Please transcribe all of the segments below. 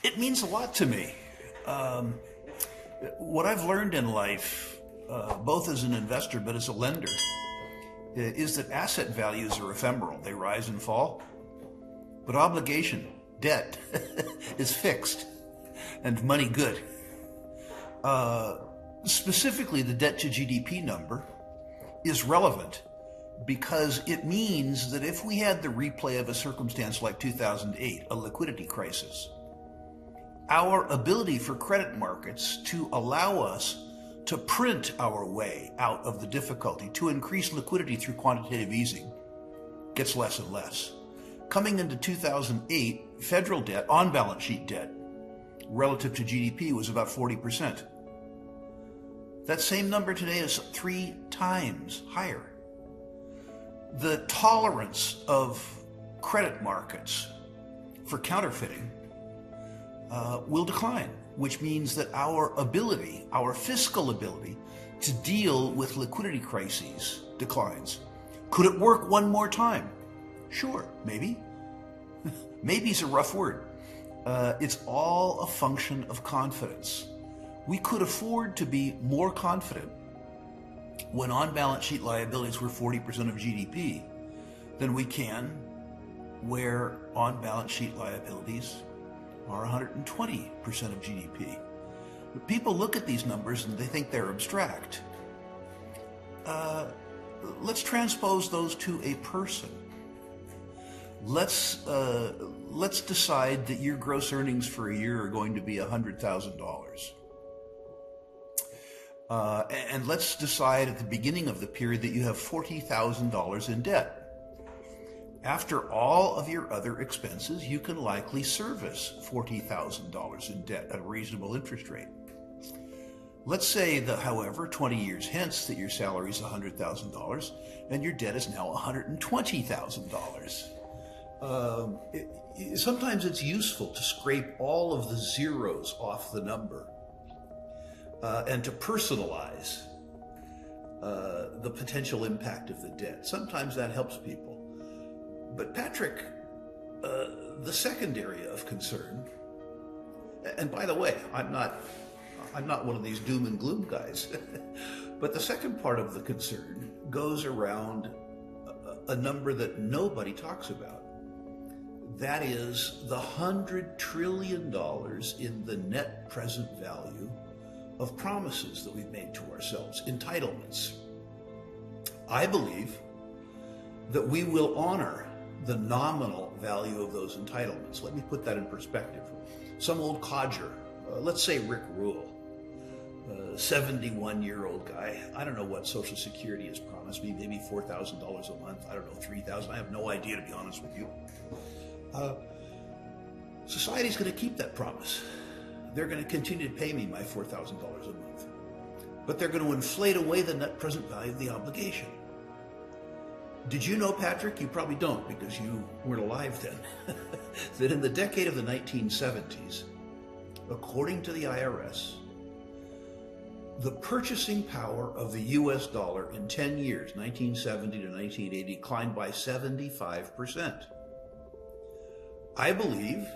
It means a lot to me. What I've learned in life, both as an investor but as a lender, is that asset values are ephemeral. They rise and fall. But obligation, debt, is fixed, and money good. Specifically, the debt to GDP number is relevant because it means that if we had the replay of a circumstance like 2008, a liquidity crisis, our ability for credit markets to allow us to print our way out of the difficulty, to increase liquidity through quantitative easing, gets less and less. Coming into 2008, federal debt, on-balance sheet debt, relative to GDP was about 40%. That same number today is 3 times higher. The tolerance of credit markets for counterfeiting will decline, which means that our ability, our fiscal ability to deal with liquidity crises declines. Could it work one more time? Sure, maybe. Maybe's a rough word. It's all a function of confidence. We could afford to be more confident when on-balance sheet liabilities were 40% of GDP than we can where on-balance sheet liabilities are 120% of GDP. But people look at these numbers and they think they're abstract. Let's transpose those to a person. Let's decide that your gross earnings for a year are going to be $100,000. And let's decide at the beginning of the period that you have $40,000 in debt. After all of your other expenses, you can likely service $40,000 in debt at a reasonable interest rate. Let's say that, however, 20 years hence that your salary is $100,000 and your debt is now $120,000. Sometimes it's useful to scrape all of the zeros off the number and to personalize the potential impact of the debt. Sometimes that helps people. But Patrick, the second area of concern, and by the way, I'm not one of these doom and gloom guys, but the second part of the concern goes around a number that nobody talks about. That is the $100 trillion in the net present value of promises that we've made to ourselves, entitlements. I believe that we will honor the nominal value of those entitlements. Let me put that in perspective. Some old codger, let's say Rick Rule, 71-year-old guy. I don't know what Social Security has promised me, maybe $4,000 a month. I don't know, $3,000. I have no idea, to be honest with you. Society's going to keep that promise. They're going to continue to pay me my $4,000 a month. But they're going to inflate away the net present value of the obligation. Did you know, Patrick, you probably don't because you weren't alive then, that in the decade of the 1970s, according to the IRS, the purchasing power of the US dollar in 10 years, 1970 to 1980, declined by 75%. I believe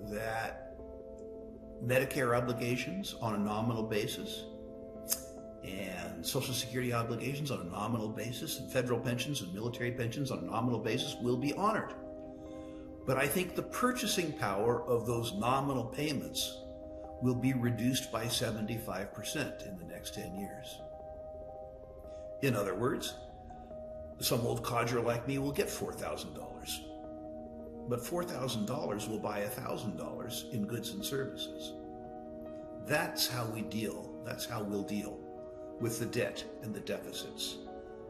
that Medicare obligations on a nominal basis and Social Security obligations on a nominal basis and federal pensions and military pensions on a nominal basis will be honored. But I think the purchasing power of those nominal payments will be reduced by 75% in the next 10 years. In other words, some old codger like me will get $4,000, but $4,000 will buy $1,000 in goods and services. That's how we deal. That's how we'll deal with the debt and the deficits.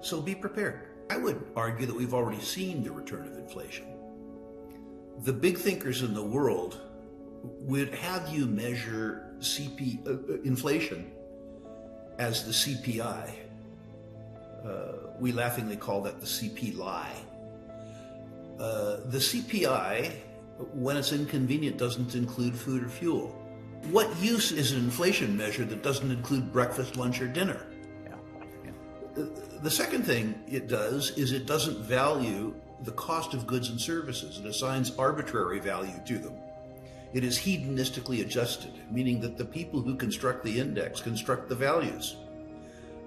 So be prepared. I would argue that we've already seen the return of inflation. The big thinkers in the world would have you measure inflation as the CPI. We laughingly call that the CP lie. The CPI, when it's inconvenient, doesn't include food or fuel. What use is an inflation measure that doesn't include breakfast, lunch, or dinner? The second thing it does is it doesn't value the cost of goods and services. It assigns arbitrary value to them. It is hedonistically adjusted, meaning that the people who construct the index construct the values.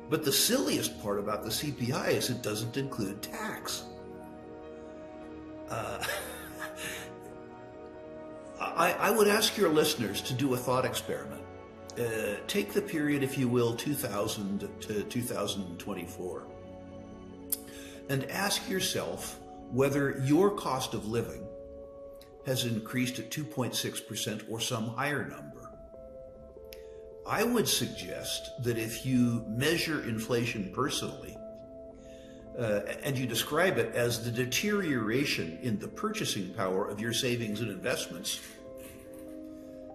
But the silliest part about the CPI is it doesn't include tax. I would ask your listeners to do a thought experiment. Take the period, if you will, 2000 to 2024, and ask yourself whether your cost of living has increased at 2.6% or some higher number. I would suggest that if you measure inflation personally, and you describe it as the deterioration in the purchasing power of your savings and investments,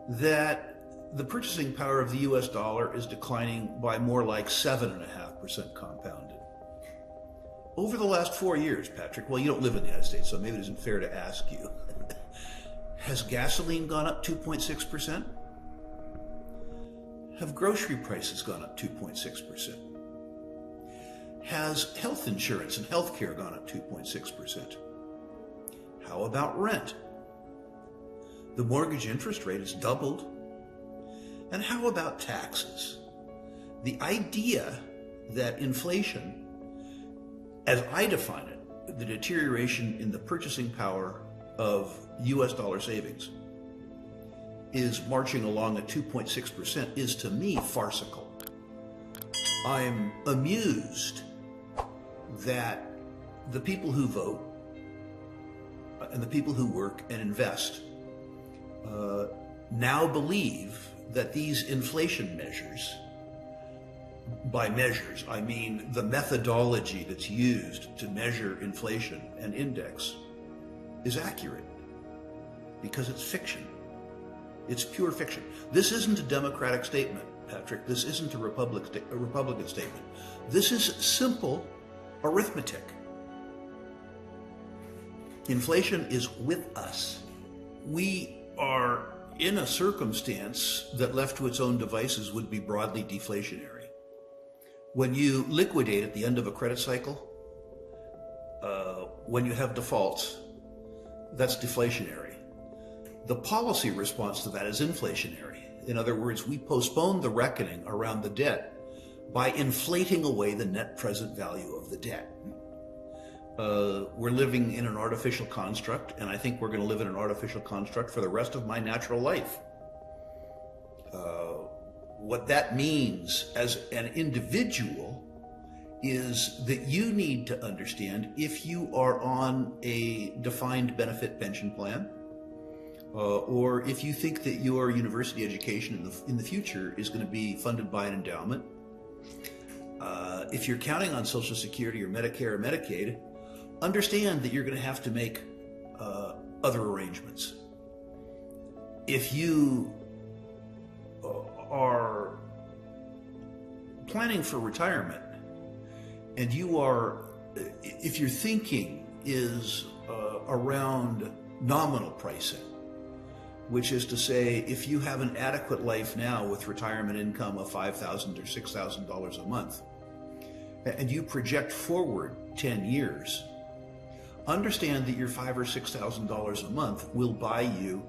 that the purchasing power of the US dollar is declining by more like 7.5% compounded. Over the last 4 years, Patrick, well, you don't live in the United States, so maybe it isn't fair to ask you. Has gasoline gone up 2.6%? Have grocery prices gone up 2.6%? Has health insurance and health care gone up 2.6%? How about rent? The mortgage interest rate has doubled. And how about taxes? The idea that inflation, as I define it, the deterioration in the purchasing power of US dollar savings, is marching along at 2.6% is to me farcical. I'm amused that the people who vote and the people who work and invest now believe that these inflation measures, by measures, I mean the methodology that's used to measure inflation and index, is accurate, because it's fiction. It's pure fiction. This isn't a Democratic statement, Patrick. This isn't a Republican statement. This is simple arithmetic. Inflation is with us. We are in a circumstance that, left to its own devices, would be broadly deflationary. When you liquidate at the end of a credit cycle, when you have defaults, that's deflationary. The policy response to that is inflationary. In other words, we postpone the reckoning around the debt by inflating away the net present value of the debt. We're living in an artificial construct, and I think we're going to live in an artificial construct for the rest of my natural life. What that means as an individual is that you need to understand, if you are on a defined benefit pension plan, or if you think that your university education in the future is going to be funded by an endowment, if you're counting on Social Security or Medicare or Medicaid, understand that you're going to have to make other arrangements. If you are planning for retirement, and if your thinking is around nominal pricing, which is to say, if you have an adequate life now with retirement income of $5,000 or $6,000 a month, and you project forward 10 years, understand that your $5,000 or $6,000 a month will buy you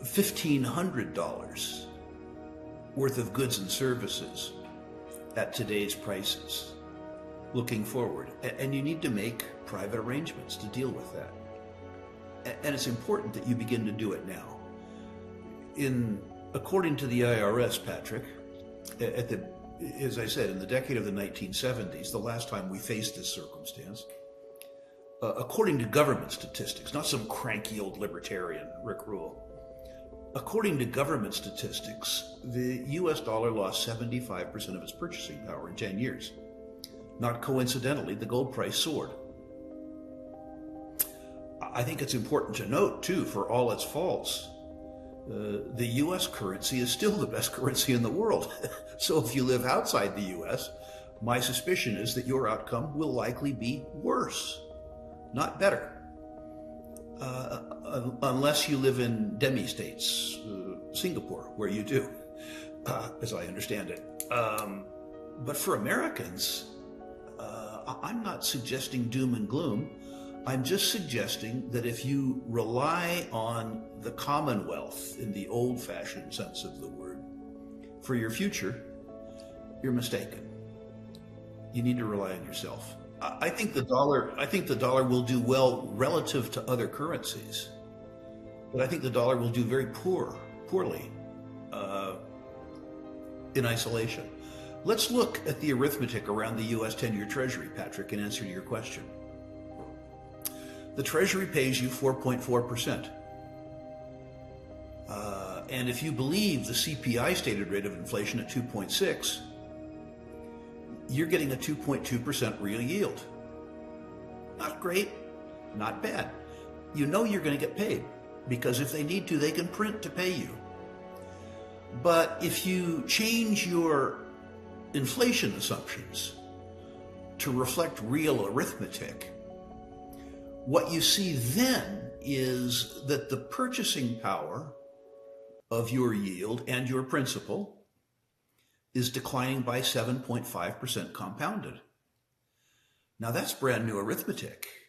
$1,500 worth of goods and services at today's prices, looking forward. And you need to make private arrangements to deal with that. And it's important that you begin to do it now. According to the IRS, Patrick, as I said, in the decade of the 1970s, the last time we faced this circumstance, according to government statistics, not some cranky old libertarian Rick Rule, according to government statistics, the US dollar lost 75% of its purchasing power in 10 years. Not coincidentally, the gold price soared. I think it's important to note, too, for all its faults, the US currency is still the best currency in the world. So if you live outside the US, my suspicion is that your outcome will likely be worse, not better. Unless you live in demi-states, Singapore, where you do, as I understand it. But for Americans, I'm not suggesting doom and gloom. I'm just suggesting that if you rely on the Commonwealth in the old-fashioned sense of the word for your future, you're mistaken. You need to rely on yourself. I think the dollar will do well relative to other currencies, but I think the dollar will do very poorly in isolation. Let's look at the arithmetic around the U.S. 10-year Treasury, Patrick, in answer to your question. The Treasury pays you 4.4%. And if you believe the CPI stated rate of inflation at 2.6, you're getting a 2.2% real yield. Not great, not bad. You know you're going to get paid, because if they need to, they can print to pay you. But if you change your inflation assumptions to reflect real arithmetic, what you see then is that the purchasing power of your yield and your principal is declining by 7.5% compounded. Now that's brand new arithmetic.